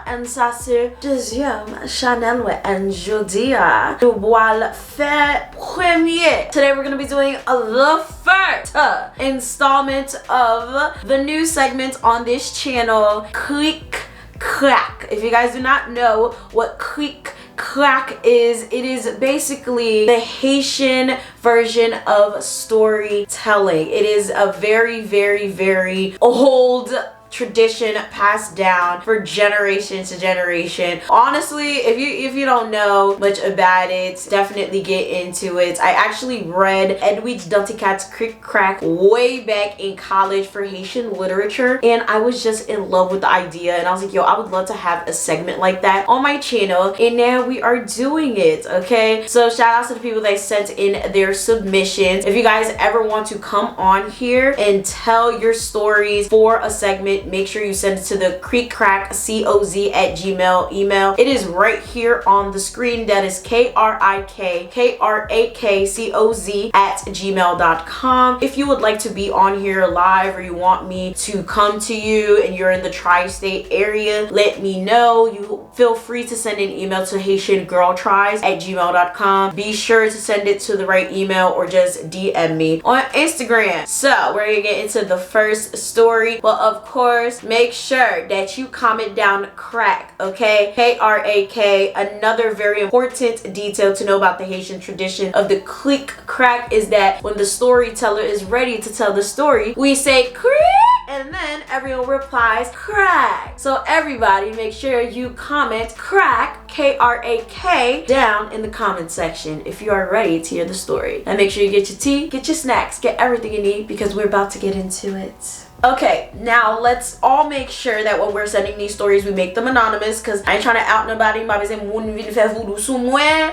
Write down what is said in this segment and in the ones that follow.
and ça c'est deuxième Chanel and jeudi nous boire faire premier. Today we're gonna be doing the first installment of the new segment on this channel, KRIK KRAK. If you guys do not know what KRIK KRAK is, it is basically the Haitian version of storytelling. It is a very, very, very old tradition passed down for generation to generation. Honestly, if you don't know much about it, definitely get into it. I actually read Edwidge Danticat's KRIK KRAK way back in college for Haitian literature, and I was just in love with the idea, and I was like, yo, I would love to have a segment like that on my channel, and now we are doing it. Okay, so shout out to the people that sent in their submissions. If you guys ever want to come on here and tell your stories for a segment, make sure you send it to the krikkrakcoz@gmail email. It is right here on the screen. That is KRIKKRAKCOZ@gmail.com. If you would like to be on here live, or you want me to come to you and you're in the tri-state area, let me know. You feel free to send an email to HaitianGirlTries@gmail.com. Be sure to send it to the right email or just DM me on Instagram. So we're gonna get into the first story, but of course, make sure that you comment down crack, okay? KRAK. Another very important detail to know about the Haitian tradition of the KRIK KRAK is that when the storyteller is ready to tell the story, we say KRIK, and then everyone replies crack. So everybody make sure you comment crack, KRAK, down in the comment section if you are ready to hear the story. And make sure you get your tea, get your snacks, get everything you need, because we're about to get into it. Okay, now let's all make sure that when we're sending these stories, we make them anonymous, because I ain't trying to out nobody. Mademoiselle,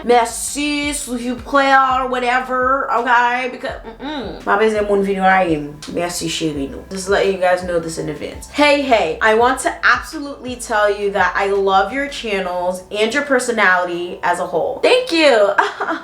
merci, s'il vous plaît, or whatever, okay? Because, merci, chérie. Just letting you guys know this in advance. Hey, I want to absolutely tell you that I love your channels and your personality as a whole. Thank you.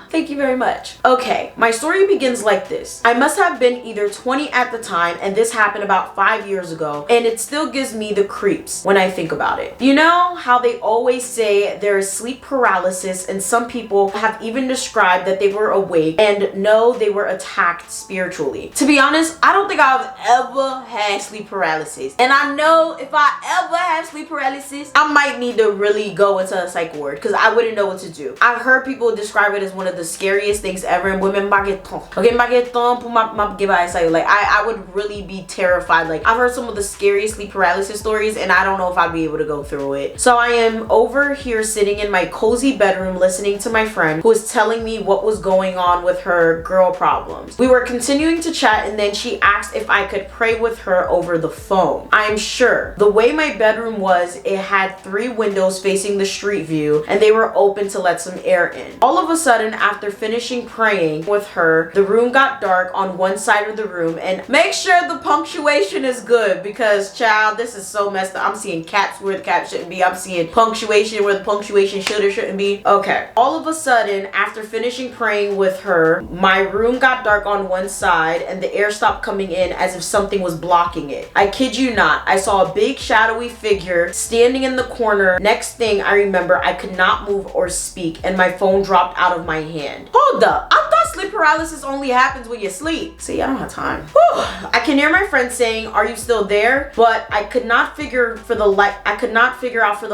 Thank you very much. Okay, my story begins like this. I must have been either 20 at the time, and this happened about 5 years ago, and it still gives me the creeps when I think about it. You know how they always say there is sleep paralysis, and some people have even described that they were awake and know they were attacked spiritually. To be honest, I don't think I've ever had sleep paralysis, and I know if I ever have sleep paralysis, I might need to really go into a psych ward, because I wouldn't know what to do. I've heard people describe it as one of the scariest things ever, and women like I would really be terrified. Like, I've heard some of the scariest sleep paralysis stories, and I don't know if I'd be able to go through it. So I am over here sitting in my cozy bedroom listening to my friend, who was telling me what was going on with her girl problems. We were continuing to chat, and then she asked if I could pray with her over the phone. I am sure the way my bedroom was, it had 3 windows facing the street view, and they were open to let some air in. All of a sudden, after finishing praying with her, the room got dark on one side of the room, and make sure the punctuation is good, because child, this is so messed up. I'm seeing caps where the cap shouldn't be. I'm seeing punctuation where the punctuation should or shouldn't be. Okay. All of a sudden, after finishing praying with her, my room got dark on one side, and the air stopped coming in as if something was blocking it. I kid you not, I saw a big shadowy figure standing in the corner. Next thing I remember, I could not move or speak, and my phone dropped out of my hand. Hold up, I thought sleep paralysis only happens when you sleep. See, I don't have time. Whew. I can hear my friend saying, "Are you still there?" But I could not figure out for the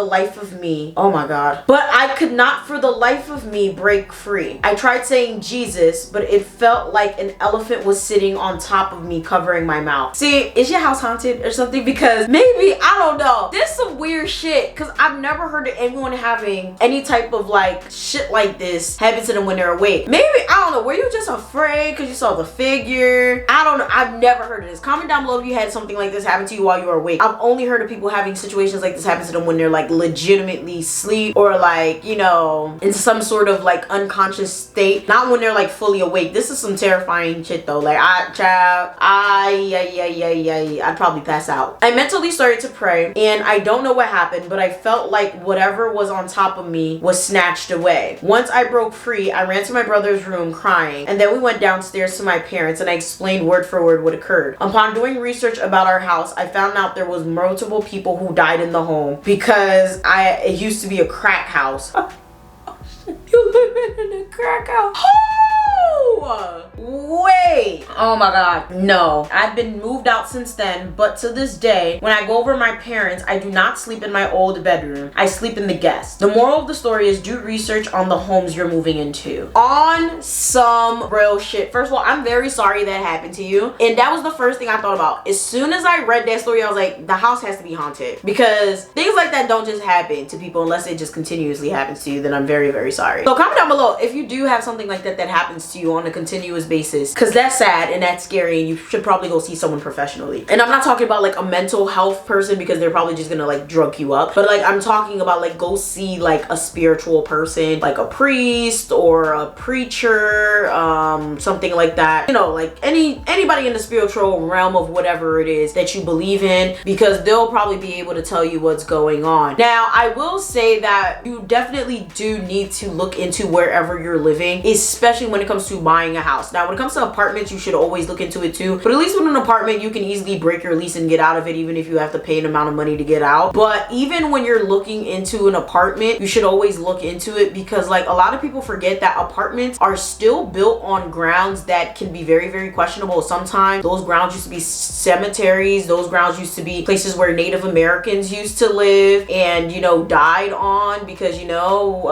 life of me. Oh my God. But I could not for the life of me break free. I tried saying Jesus, but it felt like an elephant was sitting on top of me, covering my mouth. See, is your house haunted or something? Because maybe, I don't know. This is some weird shit, because I've never heard of anyone having any type of like shit like this happen to them when they're awake. Maybe, I don't know, were you just afraid because you saw the figure? I don't know. I've never heard of this. Comment down below if you had something like this happen to you while you were awake. I've only heard of people having situations like this happen to them when they're like legitimately asleep, or like, you know, in some sort of like unconscious state, not when they're like fully awake. This is some terrifying shit though. Like, I'd probably pass out. I mentally started to pray, and I don't know what happened, but I felt like whatever was on top of me was snatched away. Once I broke free, I ran to my brother's room crying, and then we went downstairs to my parents, and I explained word for word what occurred. Upon doing research research about our house, I found out there was multiple people who died in the home because it used to be a crack house. You living in a crack house? Wait, oh my god, no. I've been moved out since then, but to this day, when I go over my parents, I do not sleep in my old bedroom. I sleep in the guest. The moral of the story is do research on the homes you're moving into. On some real shit. First of all, I'm very sorry that happened to you. And that was the first thing I thought about. As soon as I read that story, I was like, the house has to be haunted. Because things like that don't just happen to people unless it just continuously happens to you. Then I'm very, very sorry. So comment down below if you do have something like that that happens to you on a continuous basis, because that's sad and that's scary and you should probably go see someone professionally. And I'm not talking about like a mental health person because they're probably just gonna like drug you up, but like I'm talking about like go see like a spiritual person, like a priest or a preacher, something like that, you know, like anybody in the spiritual realm of whatever it is that you believe in, because they'll probably be able to tell you what's going on. Now I will say that you definitely do need to look into wherever you're living, especially when it comes to buying a house. Now when it comes to apartments, you should always look into it too, but at least with an apartment you can easily break your lease and get out of it, even if you have to pay an amount of money to get out. But even when you're looking into an apartment, you should always look into it, because like a lot of people forget that apartments are still built on grounds that can be very, very questionable. Sometimes those grounds used to be cemeteries, those grounds used to be places where Native Americans used to live and, you know, died on, because, you know,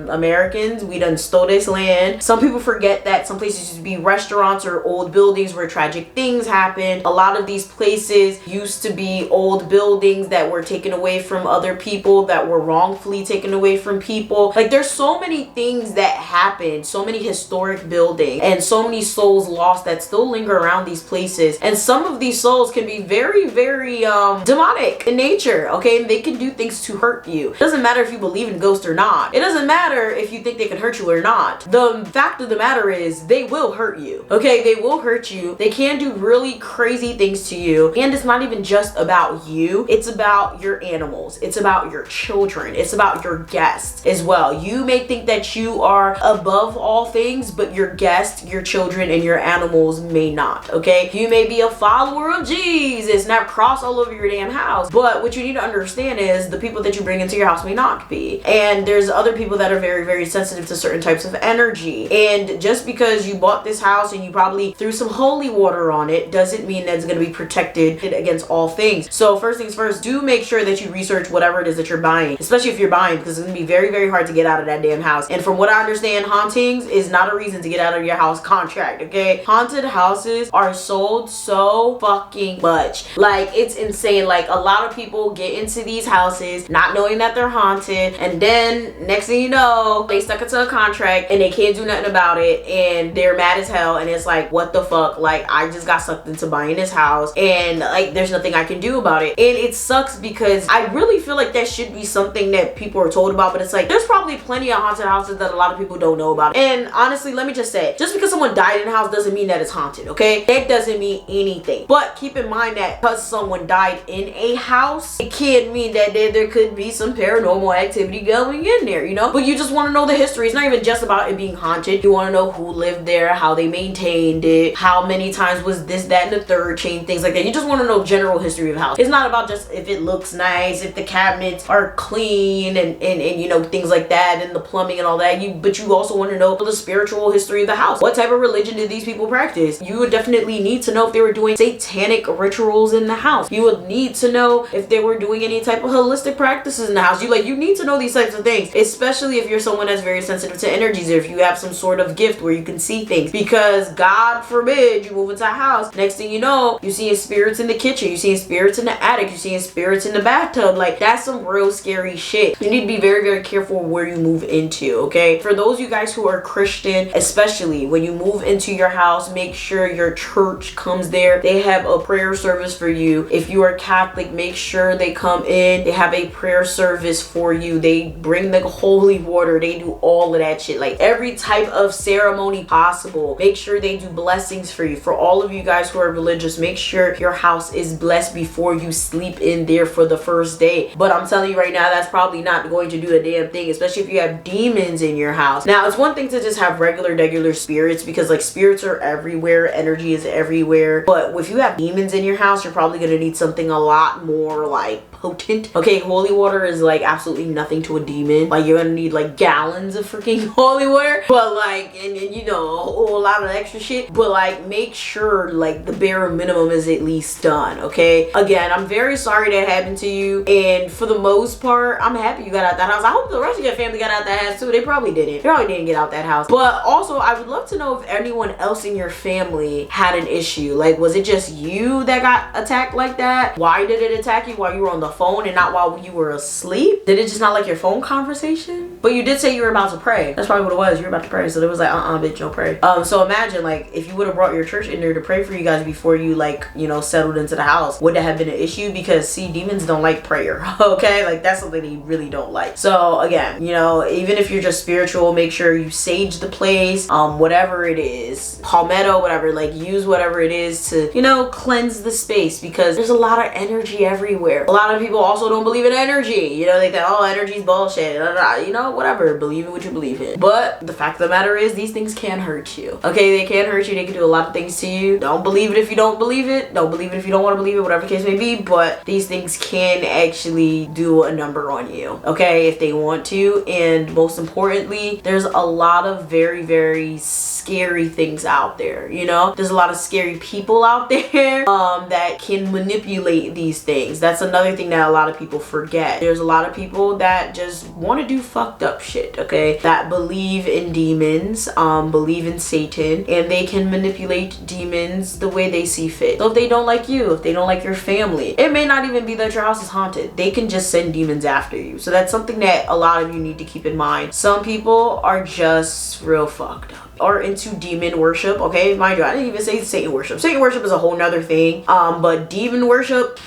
Americans, we done stole this land. Some people forget that some places used to be restaurants or old buildings where tragic things happened. A lot of these places used to be old buildings that were taken away from other people, that were wrongfully taken away from people. Like there's so many things that happened, so many historic buildings and so many souls lost that still linger around these places. And some of these souls can be very, very demonic in nature, okay? And they can do things to hurt you. It doesn't matter if you believe in ghosts or not. It doesn't matter if you think they can hurt you or not. The fact of the matter is they will hurt you, okay? They will hurt you. They can do really crazy things to you. And it's not even just about you. It's about your animals. It's about your children. It's about your guests as well. You may think that you are above all things, but your guests, your children, and your animals may not, okay? You may be a follower of Jesus and have cross all over your damn house, but what you need to understand is the people that you bring into your house may not be. And there's other people that are very, very sensitive to certain types of energy. And just because you bought this house and you probably threw some holy water on it doesn't mean that it's going to be protected against all things. So first things first, do make sure that you research whatever it is that you're buying, especially if you're buying, because it's going to be very, very hard to get out of that damn house. And from what I understand, hauntings is not a reason to get out of your house contract, okay? Haunted houses are sold so fucking much. Like, it's insane. Like, a lot of people get into these houses not knowing that they're haunted, and then next thing you know, they stuck into a contract and they can't do nothing about it, and they're mad as hell, and it's like, what the fuck? Like, I just got sucked into buying this house and like there's nothing I can do about it. And it sucks because I really feel like that should be something that people are told about, but it's like there's probably plenty of haunted houses that a lot of people don't know about. And honestly, let me just say, just because someone died in a house doesn't mean that it's haunted, okay? That doesn't mean anything. But keep in mind that because someone died in a house, it can mean that there could be some paranormal activity going in there, you know? But you just want to know the history. It's not even just about it being haunted. You want to know who lived there, how they maintained it, how many times was this, that, and the third change, things like that. You just want to know general history of the house. It's not about just if it looks nice, if the cabinets are clean and you know, things like that, and the plumbing and all that. But you also want to know the spiritual history of the house. What type of religion did these people practice? You would definitely need to know if they were doing satanic rituals in the house. You would need to know if they were doing any type of holistic practices in the house. You need to know these types of things, especially if you're someone that's very sensitive to energies, or if you have some sort of gift where you can see things, because God forbid you move into a house, next thing you know, you seeing spirits in the kitchen, you seeing spirits in the attic, you seeing spirits in the bathtub. Like, that's some real scary shit. You need to be very, very careful where you move into, okay? For those of you guys who are Christian, especially when you move into your house, make sure your church comes there. They have a prayer service for you. If you are Catholic, make sure they come in. They have a prayer service for you. They bring the holy water. They do all of that shit. Like, every type of ceremony possible. Make sure they do blessings for you. For all of you guys who are religious, make sure your house is blessed before you sleep in there for the first day. But I'm telling you right now, that's probably not going to do a damn thing, especially if you have demons in your house. Now, it's one thing to just have regular spirits, because like spirits are everywhere, energy is everywhere. But if you have demons in your house, you're probably gonna need something a lot more like potent. Okay, holy water is like absolutely nothing to a demon. Like you're gonna need like gallons of freaking holy water, but like and you know, a whole lot of extra shit. But like make sure like the bare minimum is at least done. Okay, again, I'm very sorry that happened to you, and for the most part I'm happy you got out that house. I hope the rest of your family got out that house too. They probably didn't get out that house. But also I would love to know if anyone else in your family had an issue. Like, was it just you that got attacked like that? Why did it attack you while you were on the phone and not while you were asleep? Did it just not like your phone conversation? But you did say you were about to pray. That's probably what it was. You were about to pray. So there was like, bitch, don't pray. So imagine like if you would have brought your church in there to pray for you guys before you like, you know, settled into the house, would that have been an issue? Because see, demons don't like prayer. Okay, like that's something they really don't like. So again, you know, even if you're just spiritual, make sure you sage the place, whatever it is, palmetto, whatever, like use whatever it is to, you know, cleanse the space, because there's a lot of energy everywhere. A lot of people also don't believe in energy. You know, they think, oh, energy's bullshit. You know, whatever. Believe in what you believe in. But the fact of the matter is, these things can hurt you. Okay, they can hurt you. They can do a lot of things to you. Don't believe it if you don't believe it. Don't believe it if you don't want to believe it, whatever the case may be. But these things can actually do a number on you. Okay, if they want to. And most importantly, there's a lot of very scary things out there. You know, there's a lot of scary people out there that can manipulate these things. That's another thing that a lot of people forget. There's a lot of people that just want to do fucked up shit, okay, that believe in demons, believe in Satan, and they can manipulate demons the way they see fit. So if they don't like you, if they don't like your family, it may not even be that your house is haunted. They can just send demons after you. So that's something that a lot of you need to keep in mind. Some people are just real fucked up or into demon worship. Okay, mind you, I didn't even say Satan worship. Satan worship is a whole nother thing. But demon worship,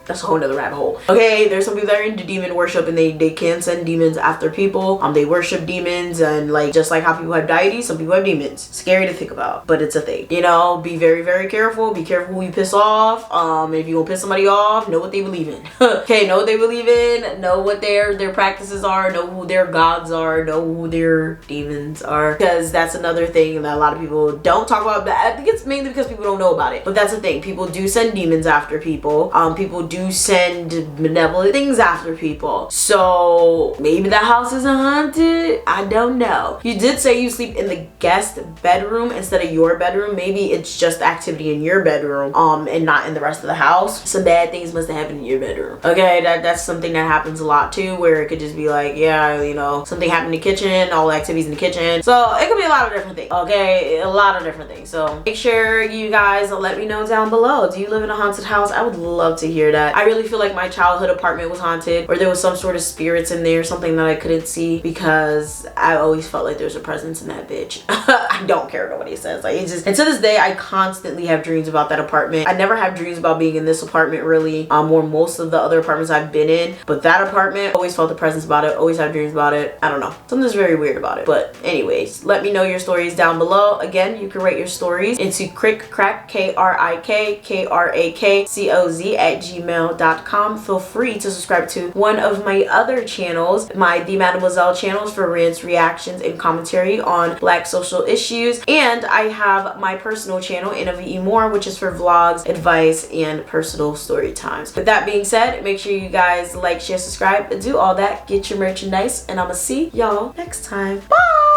that's a whole nother rabbit hole. Okay, there's some people that are into demon worship, and they can send demons after people. They worship demons, and like just like how people have deities, some people have demons. Scary to think about, but it's a thing. You know, be very careful. Be careful who you piss off. If you gonna piss somebody off, know what they believe in. Okay, know what they believe in, know what their practices are, know who their gods are, know who their demons are, because that's another thing that a lot of people don't talk about. But I think it's mainly because people don't know about it. But that's the thing, people do send demons after people. People do send benevolent things after people. So maybe the house isn't haunted. I don't know. You did say you sleep in the guest bedroom instead of your bedroom. Maybe it's just activity in your bedroom and not in the rest of the house. Some bad things must have happened in your bedroom. Okay, that's something that happens a lot too, where it could just be like, yeah, you know, something happened in the kitchen, all the activities in the kitchen. So it could be a lot of different things. Okay, a lot of different things. So make sure you guys let me know down below. Do you live in a haunted house? I would love to hear that. I really feel like my childhood apartment was haunted, or there was some sort of spirits in there, something that I couldn't see, because I always felt like there's a presence in that bitch. I don't care what nobody says. Like, it's just, and to this day, I constantly have dreams about that apartment. I never have dreams about being in this apartment really, or most of the other apartments I've been in, but that apartment, always felt the presence about it, always have dreams about it. I don't know, something's very weird about it. But anyways, let me know your stories down below. Again, you can write your stories into KRIK KRAK KRAKCOZ @gmail.com. Feel free to subscribe to one of my other channels, the Mademoiselle channels, for rants, reactions, and commentary on Black social issues. And I have my personal channel, Elmora, which is for vlogs, advice, and personal story times. With that being said, make sure you guys like, share, subscribe, do all that, get your merchandise, and I'ma see y'all next time. Bye!